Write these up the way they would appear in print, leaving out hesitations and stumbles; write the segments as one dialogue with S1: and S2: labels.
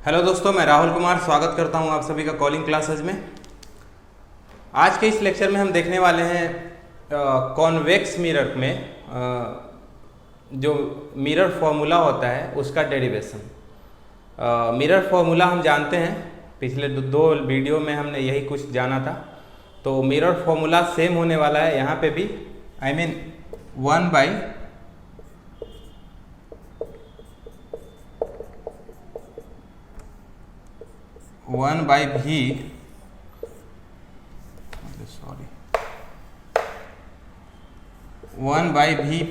S1: Hello दोस्तों, मैं राहुल कुमार स्वागत करता हूं आप सभी का कॉलिंग क्लासेज में। आज के इस लेक्चर में हम देखने वाले हैं कॉन्वेक्स मिरर में जो मिरर फॉर्मूला होता है उसका डेरिवेशन। मिरर फॉर्मूला हम जानते हैं, पिछले दो वीडियो में हमने यही कुछ जाना था। तो मिरर फॉर्मूला सेम होने वाला है यहाँ पे भी, I mean 1/v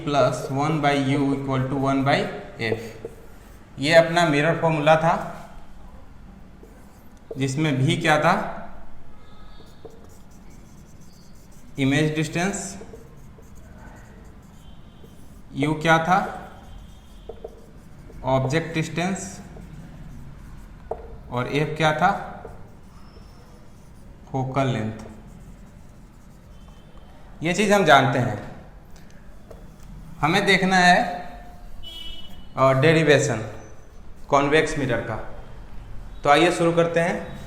S1: plus 1/u equal to 1/f। ये अपना मिरर फॉर्मूला था जिसमें v क्या था, इमेज डिस्टेंस, u क्या था, ऑब्जेक्ट डिस्टेंस, और f क्या था, फोकल लेंथ। ये चीज़ हम जानते हैं। हमें देखना है डेरिवेशन कॉन्वेक्स मिरर का। तो आइए शुरू करते हैं।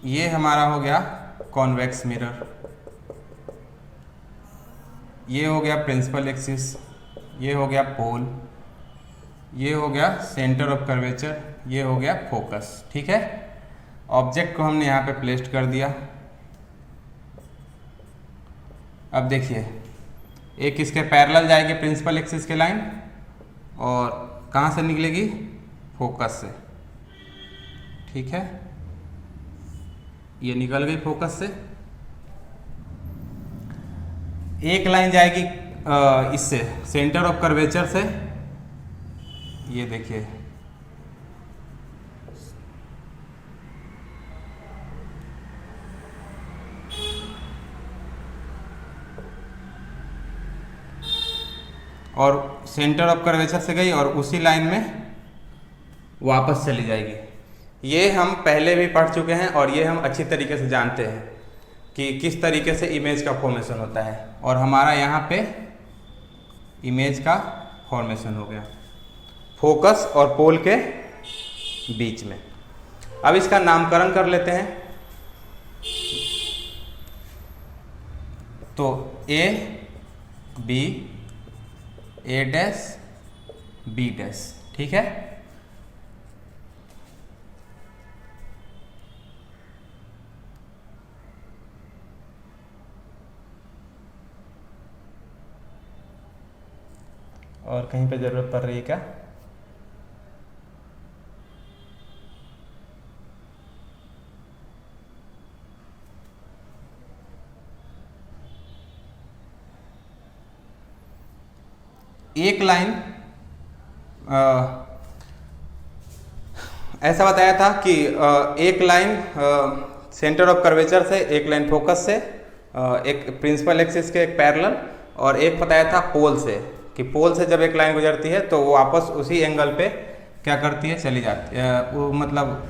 S1: ये हमारा हो गया कॉन्वेक्स मिरर, ये हो गया प्रिंसिपल एक्सिस, ये हो गया पोल, ये हो गया सेंटर ऑफ कर्वेचर, ये हो गया फोकस। ठीक है, ऑब्जेक्ट को हमने यहाँ पे प्लेस्ड कर दिया। अब देखिए, एक इसके पैरेलल जाएगी प्रिंसिपल एक्सिस के लाइन, और कहाँ से निकलेगी, फोकस से। ठीक है, ये निकल गई फोकस से। एक लाइन जाएगी इससे सेंटर ऑफ कर्वेचर से, ये देखिए, और सेंटर ऑफ कर्वेचर से गई और उसी लाइन में वापस चली जाएगी। ये हम पहले भी पढ़ चुके हैं और ये हम अच्छी तरीके से जानते हैं कि किस तरीके से इमेज का फॉर्मेशन होता है। और हमारा यहाँ पे इमेज का फॉर्मेशन हो गया फोकस और पोल के बीच में। अब इसका नामकरण कर लेते हैं। तो A B, A dash, B dash. ठीक है, और कहीं पे ज़रूरत पड़ रही है क्या? एक लाइन ऐसा बताया था कि एक लाइन सेंटर ऑफ कर्वेचर से, एक लाइन फोकस से, एक प्रिंसिपल एक्सिस के एक पैरेलल, और एक बताया था पोल से कि पोल से जब एक लाइन गुजरती है तो वो वापस उसी एंगल पे क्या करती है, चली जाती है, वो मतलब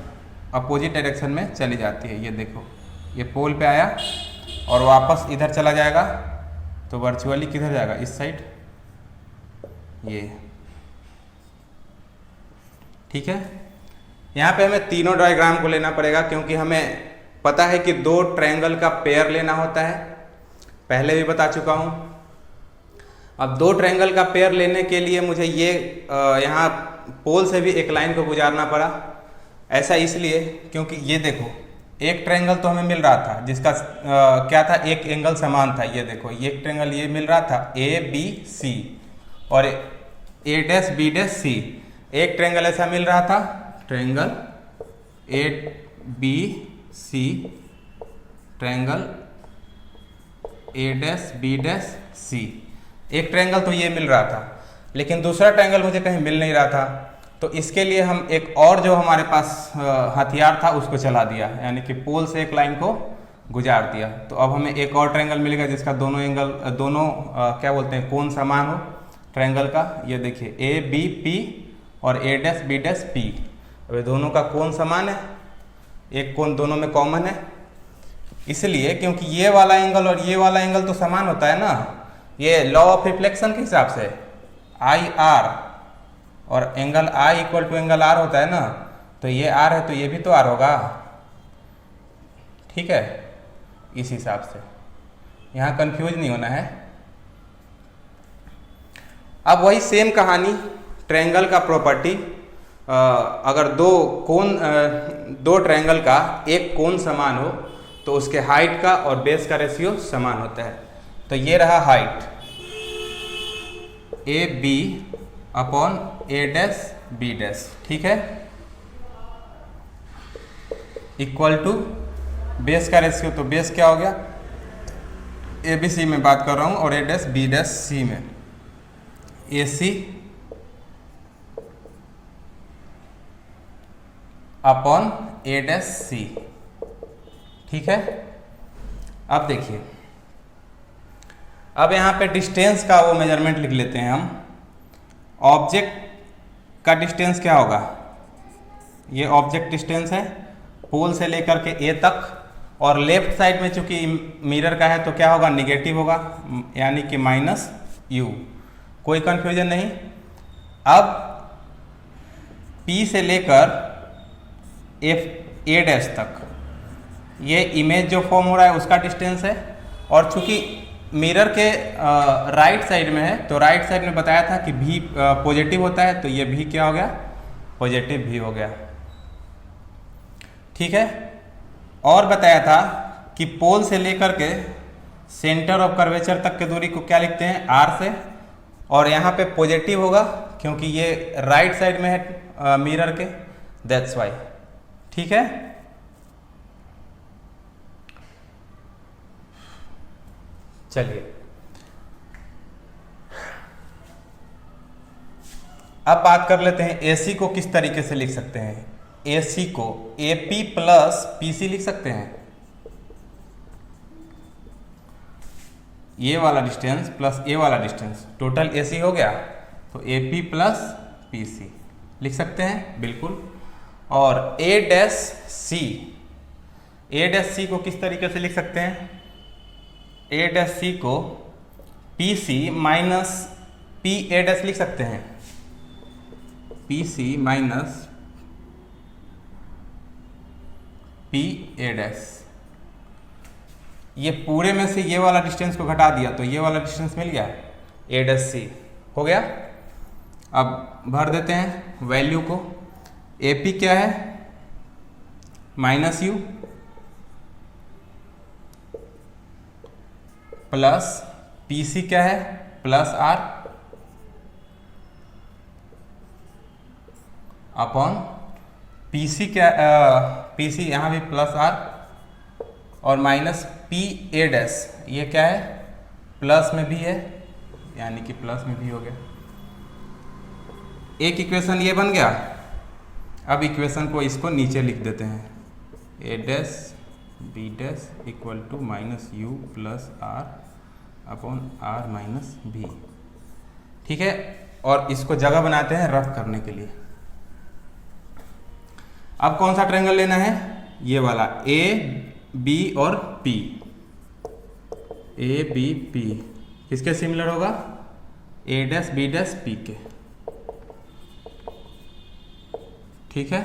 S1: अपोजिट डायरेक्शन में चली जाती है। ये देखो, ये पोल पे आया और वापस इधर चला जाएगा, तो वर्चुअली किधर जाएगा, इस साइड, ये। ठीक है, यहाँ पे हमें तीनों डायग्राम को लेना पड़ेगा क्योंकि हमें पता है कि दो ट्रायंगल का पेयर लेना होता है, पहले भी बता चुका हूँ। अब दो ट्रायंगल का पेयर लेने के लिए मुझे ये यहाँ पोल से भी एक लाइन को गुजारना पड़ा। ऐसा इसलिए क्योंकि ये देखो, एक ट्रायंगल तो हमें मिल रहा था जिसका क्या था, एक एंगल समान था। ये देखो, ये एक ट्रायंगल ये मिल रहा था ए बी सी, और A dash B dash C. एक ट्रायंगल ऐसा मिल रहा था, triangle A B C, triangle A dash B dash C. एक ट्रायंगल तो ये मिल रहा था, लेकिन दूसरा ट्रायंगल मुझे कहीं मिल नहीं रहा था। तो इसके लिए हम एक और जो हमारे पास हथियार था उसको चला दिया, यानी कि पोल से एक लाइन को गुजार दिया। तो अब हमें एक और ट्रायंगल मिलेगा जिसका दोनों एंगल, क्या बोलते हैं, कोण समान हो ट्रायंगल का। ये देखिए, ए बी पी और A dash B dash P. अब ये दोनों का कोण समान है एक कोण दोनों में कॉमन है, इसलिए क्योंकि ये वाला एंगल और ये वाला एंगल तो समान होता है ना, ये लॉ ऑफ रिफ्लेक्शन के हिसाब से आई आर और angle I equal to angle R होता है ना, तो ये आर है तो ये भी तो आर होगा, ठीक है। इस हिसाब से यहाँ कंफ्यूज नहीं होना है। अब वही सेम कहानी ट्रायंगल का प्रॉपर्टी, अगर दो ट्रायंगल का एक कोण समान हो तो उसके हाइट का और बेस का रेशियो समान होता है। तो ये रहा height A B upon A dash B dash, ठीक है, इक्वल टू बेस का रेशियो, तो बेस क्या हो गया, ए बी सी में बात कर रहा हूँ और ए डैश बी डैश सी में, ए सी अपॉन ए डैश सी, ठीक है। अब देखिए, अब यहाँ पे डिस्टेंस का वो मेजरमेंट लिख लेते हैं हम। ऑब्जेक्ट का डिस्टेंस क्या होगा, ये ऑब्जेक्ट डिस्टेंस है पोल से लेकर के ए तक, और लेफ्ट साइड में चूंकि मिरर का है तो क्या होगा, निगेटिव होगा, यानी कि माइनस यू, कोई कंफ्यूजन नहीं। अब P से लेकर ए डैश तक ये इमेज जो फॉर्म हो रहा है उसका डिस्टेंस है, और चूंकि मिरर के राइट साइड में है तो राइट साइड में बताया था कि भी पॉजिटिव होता है, तो ये भी क्या हो गया, पॉजिटिव भी हो गया, ठीक है। और बताया था कि पोल से लेकर के सेंटर ऑफ कर्वेचर तक की दूरी को क्या लिखते हैं, आर से, और यहाँ पे पॉजिटिव होगा क्योंकि ये राइट साइड में है मिरर के, दैट्स वाई, ठीक है। चलिए अब बात कर लेते हैं AC को किस तरीके से लिख सकते हैं। AC को AP प्लस PC लिख सकते हैं, ये वाला डिस्टेंस प्लस ये वाला डिस्टेंस टोटल AC हो गया, तो AP प्लस PC लिख सकते हैं बिल्कुल। और A डैश C को किस तरीके से लिख सकते हैं, A डैश C को PC माइनस PA डैश लिख सकते हैं, PC माइनस PA डैश। ये पूरे में से ये वाला डिस्टेंस को घटा दिया तो ये वाला डिस्टेंस मिल गया, A डैश C हो गया। अब भर देते हैं वैल्यू को, AP क्या है माइनस U प्लस PC क्या है प्लस R अपॉन PC क्या, PC यहाँ भी प्लस R और माइनस PA डैश, ये क्या है प्लस में भी है, यानी कि प्लस में भी हो गया। एक इक्वेशन ये बन गया। अब इक्वेशन को इसको नीचे लिख देते हैं, A dash B dash equal to minus U plus R upon R minus B, ठीक है। और इसको जगह बनाते हैं रफ करने के लिए। अब कौन सा ट्रायंगल लेना है, ये वाला A B और P, A B P किसके सिमिलर होगा, A dash B dash P के, ठीक है।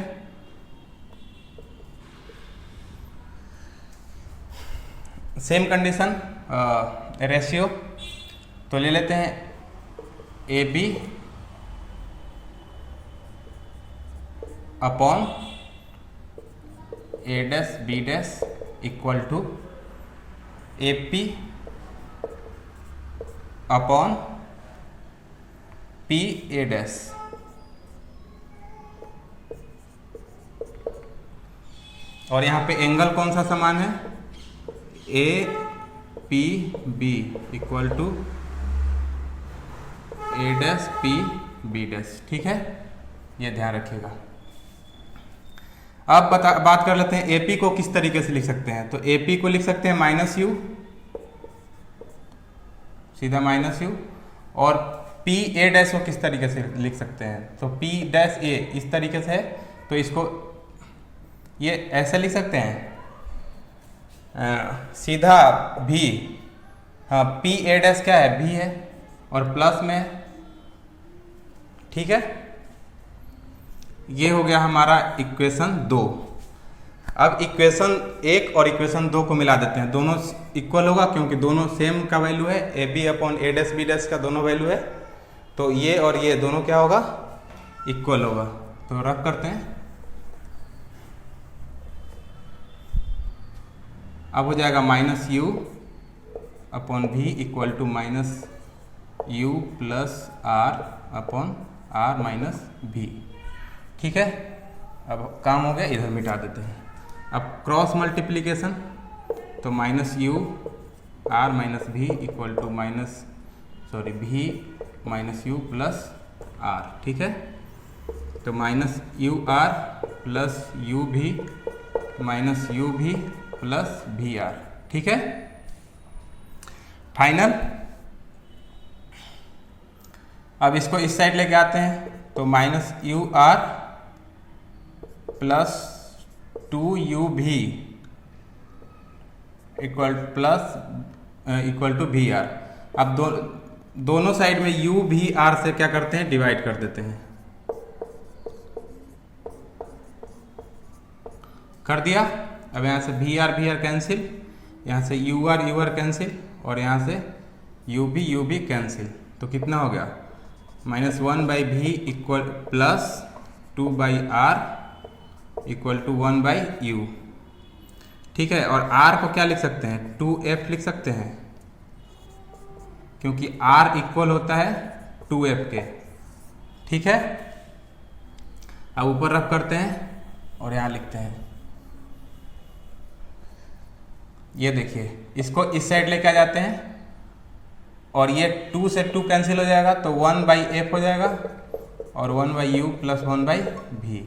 S1: सेम कंडीशन रेशियो तो ले लेते हैं AB upon A dash B dash equal to AP upon PA dash. और यहाँ पे एंगल कौन सा समान है, APB equal to A dash PB dash, ठीक है, ये ध्यान रखिएगा। अब बात कर लेते हैं AP को किस तरीके से लिख सकते हैं। तो AP को लिख सकते हैं माइनस U, सीधा माइनस U, और PA डैश को किस तरीके से लिख सकते हैं, तो P डैश A इस तरीके से है, तो इसको ये ऐसे लिख सकते हैं सीधा भी, हाँ पी ए डैश क्या है, भी है और प्लस में है, ठीक है। ये हो गया हमारा इक्वेशन 2। अब इक्वेशन 1 और इक्वेशन 2 को मिला देते हैं, दोनों इक्वल होगा क्योंकि दोनों सेम का वैल्यू है, A B upon A dash B dash का दोनों वैल्यू है, तो ये और ये दोनों क्या होगा, इक्वल होगा। तो रफ करते हैं, अब हो जाएगा minus U upon V equal to minus U plus R upon R minus V, ठीक है। अब काम हो गया, इधर मिटा देते हैं। अब क्रॉस मल्टीप्लीकेशन, तो minus U R minus V equal to V minus U plus R, ठीक है। तो minus U R plus U V minus U V plus V R, ठीक है। फाइनल, अब इसको इस साइड लेके आते हैं, तो minus U R plus 2u भी इक्वल टू भी आर। अब दोनों साइड में u भी r से क्या करते हैं, डिवाइड कर देते हैं, कर दिया। अब यहाँ से भी आर कैंसिल, यहाँ से यू आर कैंसिल और यहाँ से यू भी कैंसिल, तो कितना हो गया, -1/v equal plus 2/r equal to 1/u, ठीक है। और r को क्या लिख सकते हैं, 2f लिख सकते हैं, क्योंकि r इक्वल होता है 2f के, ठीक है। अब ऊपर रफ करते हैं और यहाँ लिखते हैं, ये देखिए, इसको इस साइड लेके आ जाते हैं और ये 2 से 2 कैंसिल हो जाएगा, तो 1/f हो जाएगा और 1/u प्लस 1/v,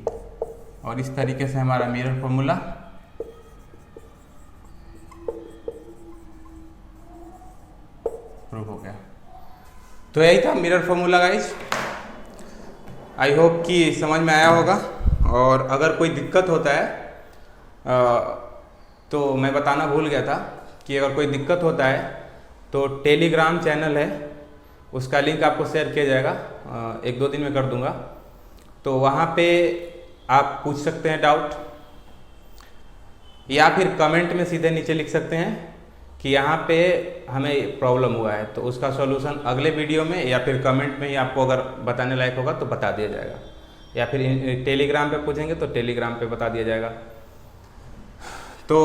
S1: और इस तरीके से हमारा मिरर फॉर्मूला प्रूव हो गया। तो यही था mirror formula guys, I hope कि समझ में आया होगा। और अगर कोई दिक्कत होता है तो मैं बताना भूल गया था कि अगर कोई दिक्कत होता है तो टेलीग्राम चैनल है, उसका लिंक आपको शेयर किया जाएगा, 1-2 दिन में कर दूंगा, तो वहाँ पे आप पूछ सकते हैं डाउट, या फिर कमेंट में सीधे नीचे लिख सकते हैं कि यहाँ पे हमें प्रॉब्लम हुआ है, तो उसका सॉल्यूशन अगले वीडियो में या फिर कमेंट में ही आपको अगर बताने लायक होगा तो बता दिया जाएगा, या फिर टेलीग्राम पे पूछेंगे तो टेलीग्राम पे बता दिया जाएगा। तो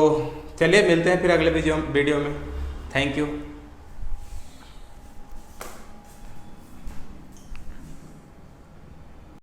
S1: चलिए मिलते हैं फिर अगले वीडियो में। Thank you.